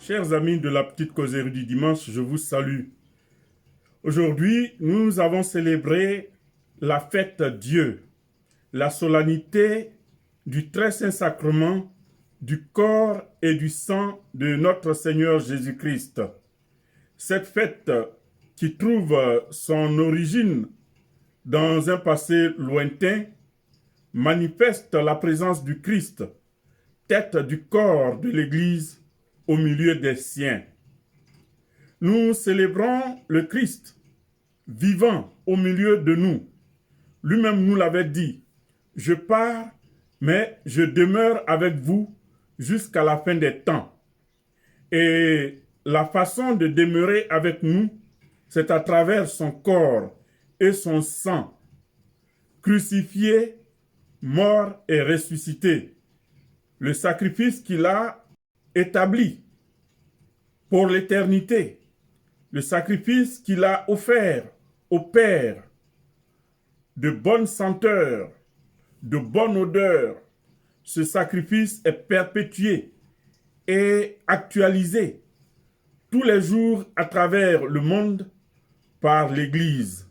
Chers amis de la petite causerie du dimanche, je vous salue. Aujourd'hui, nous avons célébré la fête Dieu, la solennité du très saint sacrement du corps et du sang de notre Seigneur Jésus-Christ. Cette fête qui trouve son origine dans un passé lointain manifeste la présence du Christ, tête du corps de l'Église au milieu des siens. Nous célébrons le Christ vivant au milieu de nous. Lui-même nous l'avait dit, « Je pars, mais je demeure avec vous jusqu'à la fin des temps. » Et la façon de demeurer avec nous, c'est à travers son corps et son sang, crucifié, mort et ressuscité. Le sacrifice qu'il a établi pour l'éternité, le sacrifice qu'il a offert au Père, de bonne senteur, de bonne odeur, ce sacrifice est perpétué et actualisé tous les jours à travers le monde par l'Église.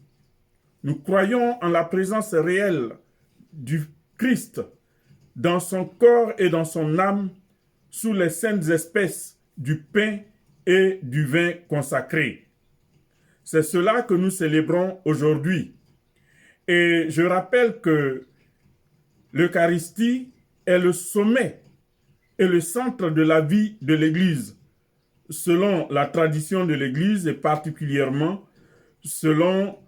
Nous croyons en la présence réelle du Christ dans son corps et dans son âme sous les saintes espèces du pain et du vin consacré. C'est cela que nous célébrons aujourd'hui. Et je rappelle que l'Eucharistie est le sommet et le centre de la vie de l'Église, selon la tradition de l'Église et particulièrement selon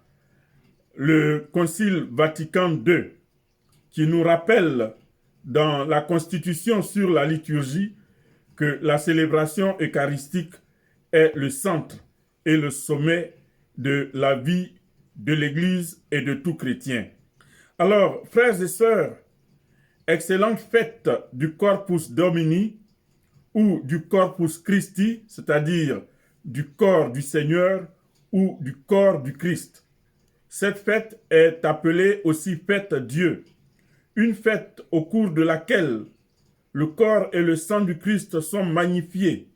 le Concile Vatican II, qui nous rappelle dans la Constitution sur la liturgie que la célébration eucharistique est le centre et le sommet de la vie de l'Église et de tout chrétien. Alors, frères et sœurs, excellente fête du Corpus Domini ou du Corpus Christi, c'est-à-dire du corps du Seigneur ou du corps du Christ. Cette fête est appelée aussi fête Dieu, une fête au cours de laquelle le corps et le sang du Christ sont magnifiés,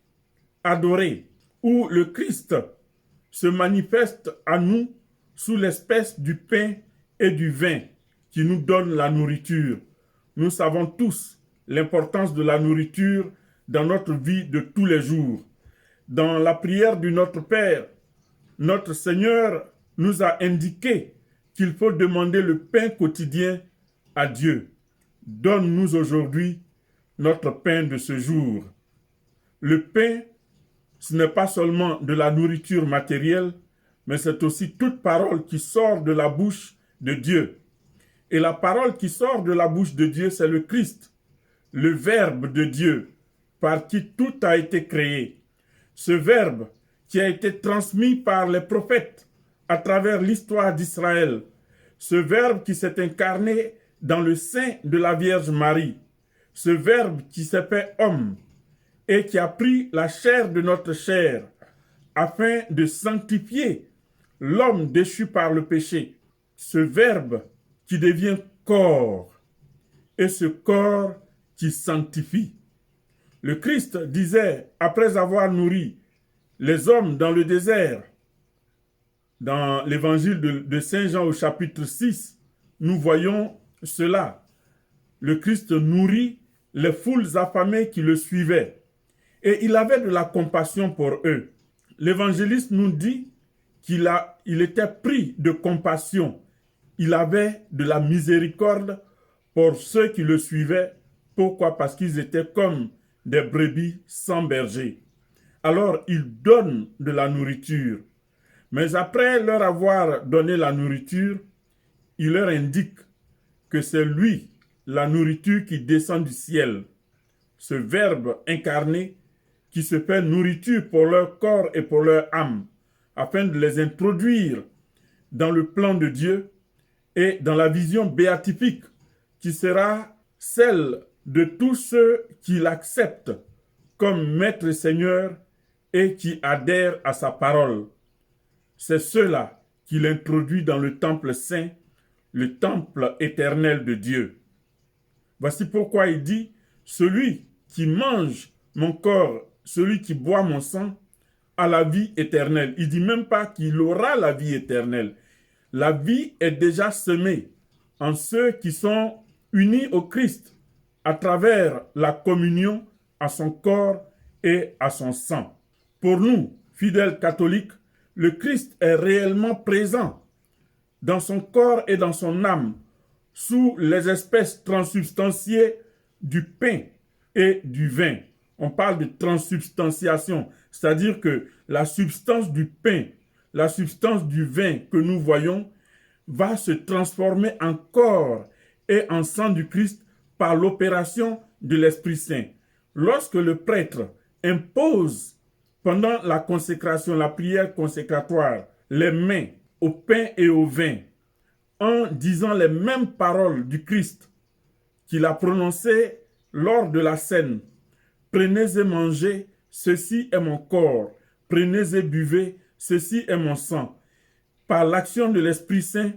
adorés, où le Christ se manifeste à nous sous l'espèce du pain et du vin qui nous donne la nourriture. Nous savons tous l'importance de la nourriture dans notre vie de tous les jours. Dans la prière du Notre Père, notre Seigneur nous a indiqué qu'il faut demander le pain quotidien à Dieu. Donne-nous aujourd'hui notre pain de ce jour. Le pain, ce n'est pas seulement de la nourriture matérielle, mais c'est aussi toute parole qui sort de la bouche de Dieu. Et la parole qui sort de la bouche de Dieu, c'est le Christ, le Verbe de Dieu, par qui tout a été créé. Ce Verbe qui a été transmis par les prophètes à travers l'histoire d'Israël. Ce Verbe qui s'est incarné dans le sein de la Vierge Marie. Ce Verbe qui s'est fait homme et qui a pris la chair de notre chair afin de sanctifier l'homme déchu par le péché. Ce Verbe qui devient corps et ce corps qui sanctifie. Le Christ disait, après avoir nourri les hommes dans le désert, dans l'évangile de Saint Jean au chapitre 6, nous voyons cela. Le Christ nourrit les foules affamées qui le suivaient. Et il avait de la compassion pour eux. L'évangéliste nous dit qu'il était pris de compassion. Il avait de la miséricorde pour ceux qui le suivaient. Pourquoi? Parce qu'ils étaient comme des brebis sans berger. Alors, il donne de la nourriture. Mais après leur avoir donné la nourriture, il leur indique que c'est lui, la nourriture qui descend du ciel. Ce Verbe incarné qui se fait nourriture pour leur corps et pour leur âme, afin de les introduire dans le plan de Dieu et dans la vision béatifique qui sera celle de tous ceux qui l'acceptent comme Maître et Seigneur et qui adhèrent à sa parole. C'est ceux-là qu'il introduit dans le temple saint, le temple éternel de Dieu. Voici pourquoi il dit, celui qui mange mon corps celui qui boit mon sang a la vie éternelle. Il ne dit même pas qu'il aura la vie éternelle. La vie est déjà semée en ceux qui sont unis au Christ à travers la communion à son corps et à son sang. Pour nous, fidèles catholiques, le Christ est réellement présent dans son corps et dans son âme sous les espèces transsubstantiées du pain et du vin. On parle de transsubstantiation, c'est-à-dire que la substance du pain, la substance du vin que nous voyons va se transformer en corps et en sang du Christ par l'opération de l'Esprit Saint. Lorsque le prêtre impose pendant la consécration, la prière consécratoire, les mains au pain et au vin, en disant les mêmes paroles du Christ qu'il a prononcées lors de la scène. Prenez et mangez, ceci est mon corps. Prenez et buvez, ceci est mon sang. Par l'action de l'Esprit Saint,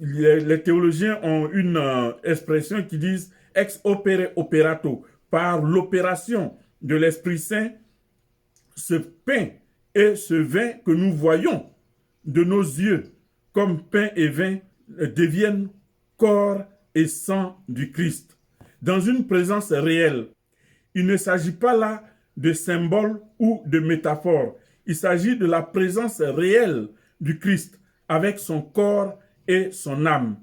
les théologiens ont une expression qui dit ex opere operato. Par l'opération de l'Esprit Saint, ce pain et ce vin que nous voyons de nos yeux comme pain et vin deviennent corps et sang du Christ. Dans une présence réelle, il ne s'agit pas là de symboles ou de métaphores. Il s'agit de la présence réelle du Christ avec son corps et son âme.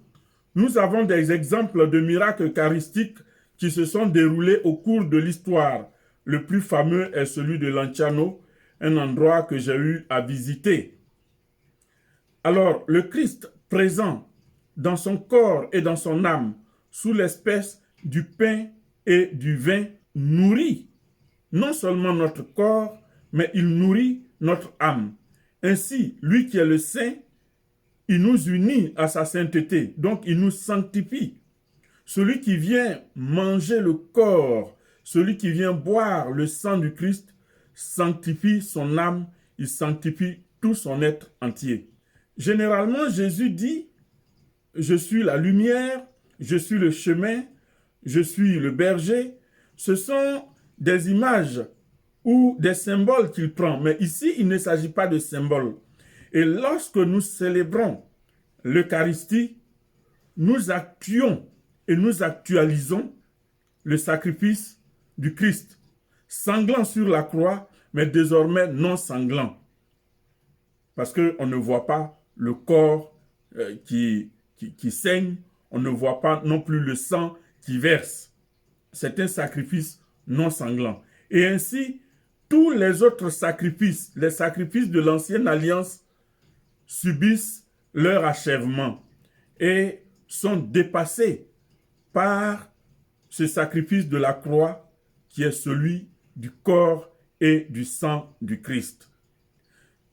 Nous avons des exemples de miracles eucharistiques qui se sont déroulés au cours de l'histoire. Le plus fameux est celui de Lanciano, un endroit que j'ai eu à visiter. Alors, le Christ présent dans son corps et dans son âme, sous l'espèce du pain et du vin, nourrit non seulement notre corps, mais il nourrit notre âme. Ainsi, lui qui est le Saint, il nous unit à sa sainteté, donc il nous sanctifie. Celui qui vient manger le corps, celui qui vient boire le sang du Christ, sanctifie son âme, il sanctifie tout son être entier. Généralement, Jésus dit, je suis la lumière, je suis le chemin, je suis le berger. Ce sont des images ou des symboles qu'il prend. Mais ici, il ne s'agit pas de symboles. Et lorsque nous célébrons l'Eucharistie, nous actions et nous actualisons le sacrifice du Christ, sanglant sur la croix, mais désormais non sanglant. Parce qu'on ne voit pas le corps qui saigne, on ne voit pas non plus le sang qui verse. C'est un sacrifice non sanglant. Et ainsi, tous les autres sacrifices, les sacrifices de l'ancienne alliance, subissent leur achèvement et sont dépassés par ce sacrifice de la croix qui est celui du corps et du sang du Christ.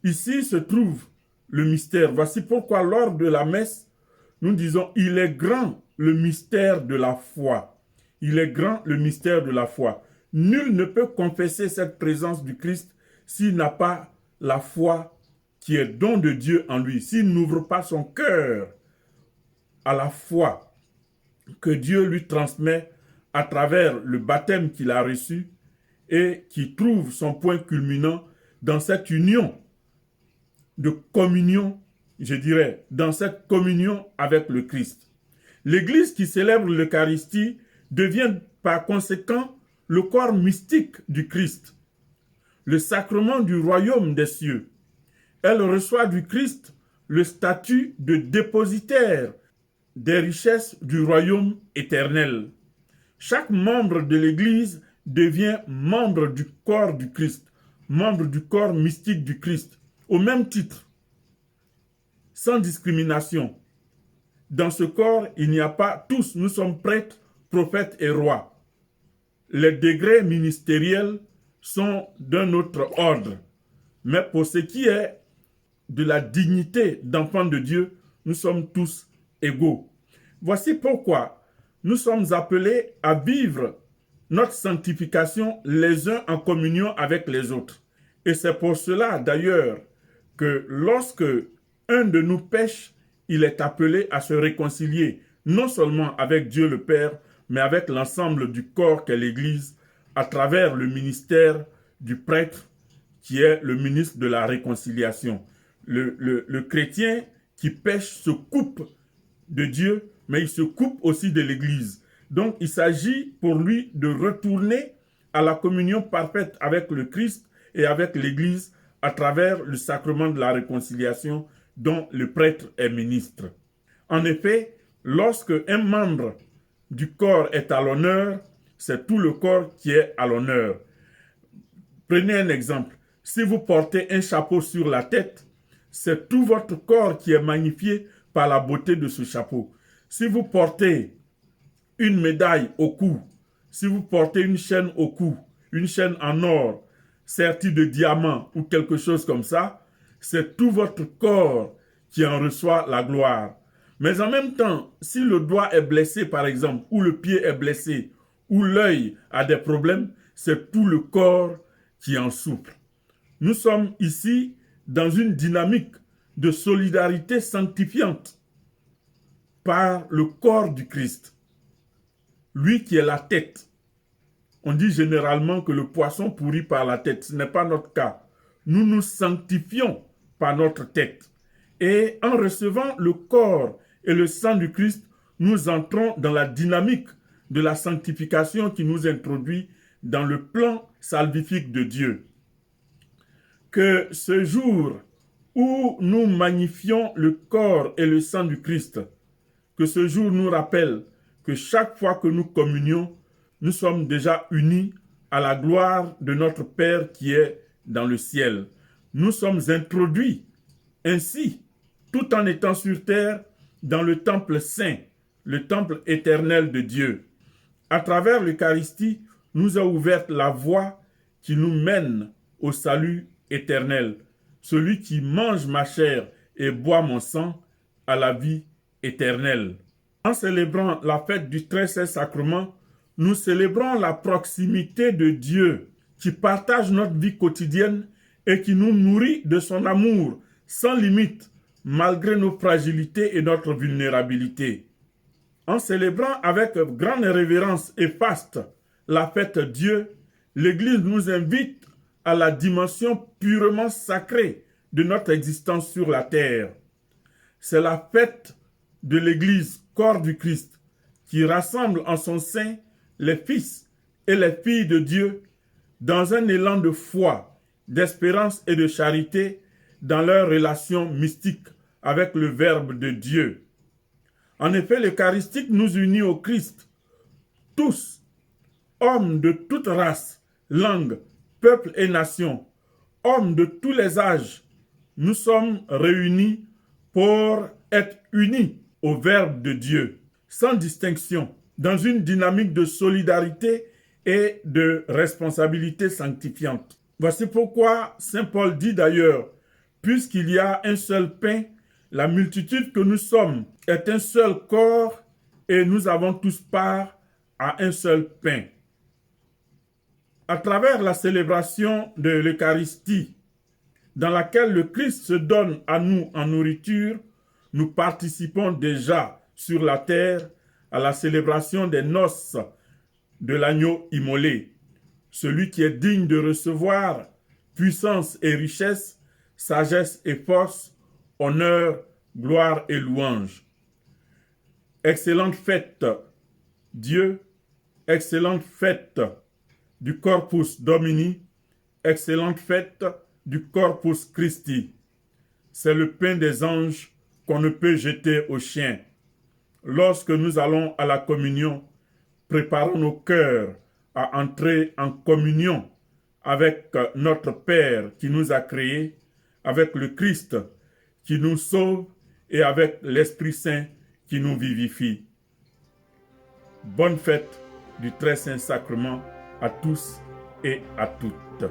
Ici se trouve le mystère. Voici pourquoi lors de la messe, nous disons, il est grand le mystère de la foi. Il est grand le mystère de la foi. Nul ne peut confesser cette présence du Christ s'il n'a pas la foi qui est don de Dieu en lui, s'il n'ouvre pas son cœur à la foi que Dieu lui transmet à travers le baptême qu'il a reçu et qui trouve son point culminant dans cette union de communion, je dirais, dans cette communion avec le Christ. L'Église qui célèbre l'Eucharistie devient par conséquent le corps mystique du Christ, le sacrement du royaume des cieux. Elle reçoit du Christ le statut de dépositaire des richesses du royaume éternel. Chaque membre de l'Église devient membre du corps du Christ, membre du corps mystique du Christ, au même titre, sans discrimination. Dans ce corps, il n'y a pas tous, nous sommes prêtres, prophètes et rois. Les degrés ministériels sont d'un autre ordre. Mais pour ce qui est de la dignité d'enfant de Dieu, nous sommes tous égaux. Voici pourquoi nous sommes appelés à vivre notre sanctification les uns en communion avec les autres. Et c'est pour cela d'ailleurs que lorsque un de nous pêche, il est appelé à se réconcilier, non seulement avec Dieu le Père, mais avec l'ensemble du corps qu'est l'Église, à travers le ministère du prêtre qui est le ministre de la réconciliation. Le chrétien qui pêche se coupe de Dieu, mais il se coupe aussi de l'Église. Donc, il s'agit pour lui de retourner à la communion parfaite avec le Christ et avec l'Église à travers le sacrement de la réconciliation dont le prêtre est ministre. En effet, lorsque un membre du corps est à l'honneur, c'est tout le corps qui est à l'honneur. Prenez un exemple. Si vous portez un chapeau sur la tête, c'est tout votre corps qui est magnifié par la beauté de ce chapeau. Si vous portez une médaille au cou, si vous portez une chaîne au cou, une chaîne en or, sertie de diamants ou quelque chose comme ça, c'est tout votre corps qui en reçoit la gloire. Mais en même temps, si le doigt est blessé par exemple, ou le pied est blessé, ou l'œil a des problèmes, c'est tout le corps qui en souffre. Nous sommes ici dans une dynamique de solidarité sanctifiante par le corps du Christ. Lui qui est la tête. On dit généralement que le poisson pourrit par la tête. Ce n'est pas notre cas. Nous nous sanctifions par notre tête. Et en recevant le corps et le sang du Christ, nous entrons dans la dynamique de la sanctification qui nous introduit dans le plan salvifique de Dieu. Que ce jour où nous magnifions le corps et le sang du Christ, que ce jour nous rappelle que chaque fois que nous communions, nous sommes déjà unis à la gloire de notre Père qui est dans le ciel. Nous sommes introduits ainsi, tout en étant sur terre, dans le temple saint, le temple éternel de Dieu. À travers l'Eucharistie, nous a ouvert la voie qui nous mène au salut éternel. Celui qui mange ma chair et boit mon sang à la vie éternelle. En célébrant la fête du très saint sacrement, nous célébrons la proximité de Dieu qui partage notre vie quotidienne et qui nous nourrit de son amour sans limite, malgré nos fragilités et notre vulnérabilité. En célébrant avec grande révérence et faste la fête Dieu, l'Église nous invite à la dimension purement sacrée de notre existence sur la terre. C'est la fête de l'Église, corps du Christ, qui rassemble en son sein les fils et les filles de Dieu dans un élan de foi, d'espérance et de charité dans leur relation mystique avec le Verbe de Dieu. En effet, l'Eucharistique nous unit au Christ, tous, hommes de toute race, langue, peuple et nation, hommes de tous les âges, nous sommes réunis pour être unis au Verbe de Dieu, sans distinction, dans une dynamique de solidarité et de responsabilité sanctifiante. Voici pourquoi Saint Paul dit d'ailleurs, puisqu'il y a un seul pain, la multitude que nous sommes est un seul corps et nous avons tous part à un seul pain. À travers la célébration de l'Eucharistie, dans laquelle le Christ se donne à nous en nourriture, nous participons déjà sur la terre à la célébration des noces de l'agneau immolé, celui qui est digne de recevoir puissance et richesse, sagesse et force, honneur, gloire et louange. Excellente fête, Dieu, excellente fête du Corpus Domini, excellente fête du Corpus Christi. C'est le pain des anges qu'on ne peut jeter aux chiens. Lorsque nous allons à la communion, préparons nos cœurs à entrer en communion avec notre Père qui nous a créés, avec le Christ qui nous sauve et avec l'Esprit Saint qui nous vivifie. Bonne fête du très saint sacrement à tous et à toutes.